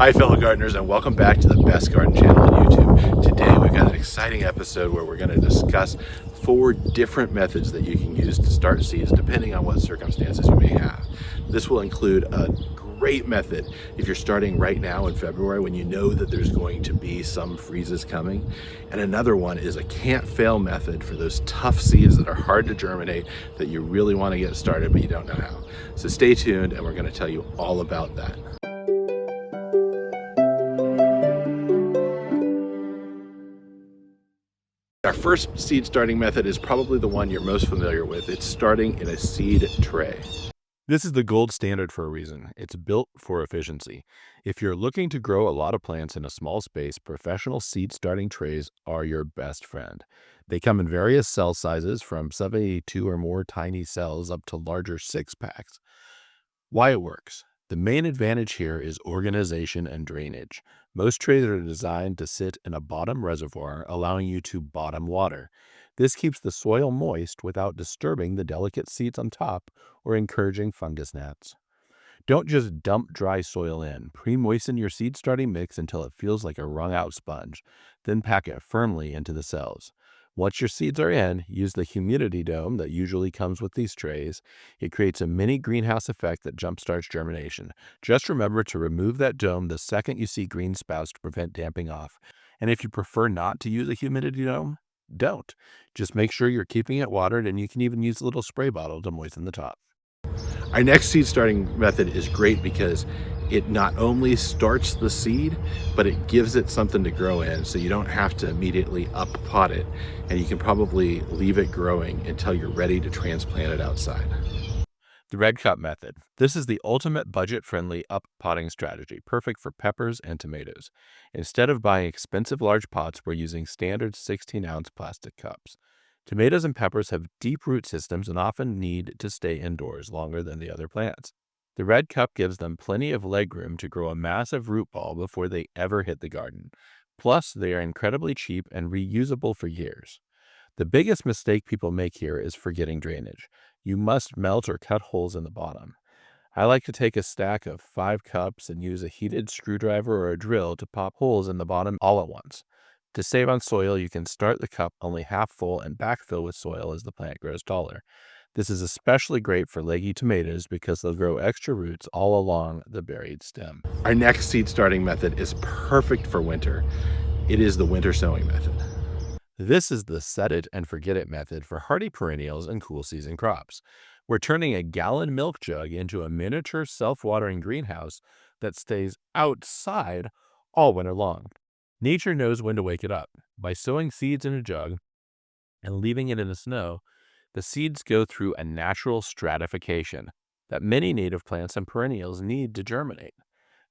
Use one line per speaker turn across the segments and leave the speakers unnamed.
Hi fellow gardeners, and welcome back to the Best Garden channel on YouTube. Today we've got an exciting episode where we're going to discuss 4 different methods that you can use to start seeds depending on what circumstances you may have. This will include a great method if you're starting right now in February when you know that there's going to be some freezes coming. And another one is a can't fail method for those tough seeds that are hard to germinate that you really want to get started but you don't know how. So stay tuned and we're going to tell you all about that. Our first seed starting method is probably the one you're most familiar with. It's starting in a seed tray.
This is the gold standard for a reason. It's built for efficiency. If you're looking to grow a lot of plants in a small space, professional seed starting trays are your best friend. They come in various cell sizes from 72 or more tiny cells up to larger 6-packs. Why it works. The main advantage here is organization and drainage. Most trays are designed to sit in a bottom reservoir, allowing you to bottom water. This keeps the soil moist without disturbing the delicate seeds on top or encouraging fungus gnats. Don't just dump dry soil in. Pre-moisten your seed starting mix until it feels like a wrung-out sponge. Then pack it firmly into the cells. Once your seeds are in, use the humidity dome that usually comes with these trays. It creates a mini greenhouse effect that jumpstarts germination. Just remember to remove that dome the second you see green sprouts to prevent damping off. And if you prefer not to use a humidity dome, don't. Just make sure you're keeping it watered, and you can even use a little spray bottle to moisten the top.
Our next seed starting method is great because it not only starts the seed, but it gives it something to grow in, so you don't have to immediately up-pot it, and you can probably leave it growing until you're ready to transplant it outside.
The red cup method. This is the ultimate budget-friendly up-potting strategy, perfect for peppers and tomatoes. Instead of buying expensive large pots, we're using standard 16-ounce plastic cups. Tomatoes and peppers have deep root systems and often need to stay indoors longer than the other plants. The red cup gives them plenty of leg room to grow a massive root ball before they ever hit the garden. Plus, they are incredibly cheap and reusable for years. The biggest mistake people make here is forgetting drainage. You must melt or cut holes in the bottom. I like to take a stack of 5 cups and use a heated screwdriver or a drill to pop holes in the bottom all at once. To save on soil, you can start the cup only half full and backfill with soil as the plant grows taller. This is especially great for leggy tomatoes because they'll grow extra roots all along the buried stem.
Our next seed starting method is perfect for winter. It is the winter sowing method.
This is the set it and forget it method for hardy perennials and cool season crops. We're turning a gallon milk jug into a miniature self-watering greenhouse that stays outside all winter long. Nature knows when to wake it up. By sowing seeds in a jug and leaving it in the snow, the seeds go through a natural stratification that many native plants and perennials need to germinate.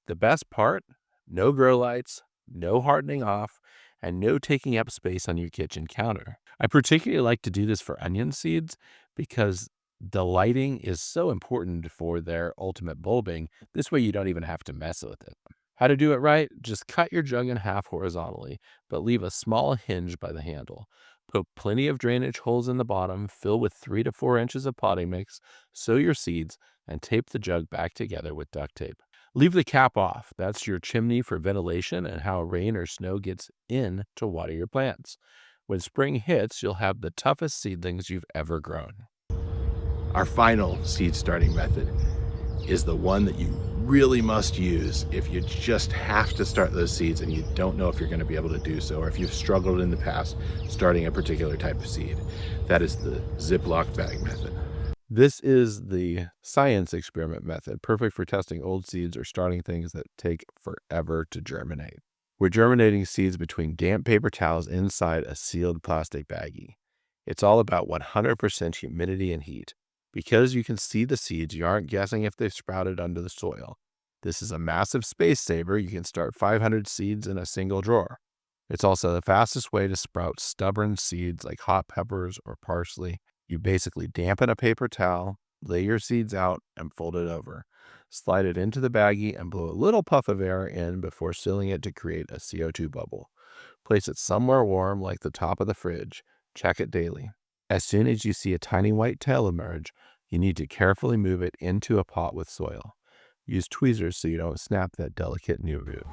The best part? No grow lights, no hardening off, and no taking up space on your kitchen counter. I particularly like to do this for onion seeds because the lighting is so important for their ultimate bulbing. This way you don't even have to mess with it. How to do it right? Just cut your jug in half horizontally, but leave a small hinge by the handle. Put plenty of drainage holes in the bottom, fill with 3 to 4 inches of potting mix, sow your seeds, and tape the jug back together with duct tape. Leave the cap off. That's your chimney for ventilation and how rain or snow gets in to water your plants. When spring hits, you'll have the toughest seedlings you've ever grown.
Our final seed starting method is the one that you really must use if you just have to start those seeds and you don't know if you're going to be able to do so, or if you've struggled in the past starting a particular type of seed. That is the Ziplock bag method.
This is the science experiment method, perfect for testing old seeds or starting things that take forever to germinate. We're germinating seeds between damp paper towels inside a sealed plastic baggie. It's all about 100% humidity and heat. Because you can see the seeds, you aren't guessing if they've sprouted under the soil. This is a massive space saver. You can start 500 seeds in a single drawer. It's also the fastest way to sprout stubborn seeds like hot peppers or parsley. You basically dampen a paper towel, lay your seeds out, and fold it over. Slide it into the baggie and blow a little puff of air in before sealing it to create a CO2 bubble. Place it somewhere warm like the top of the fridge. Check it daily. As soon as you see a tiny white tail emerge, you need to carefully move it into a pot with soil. Use tweezers so you don't snap that delicate new root.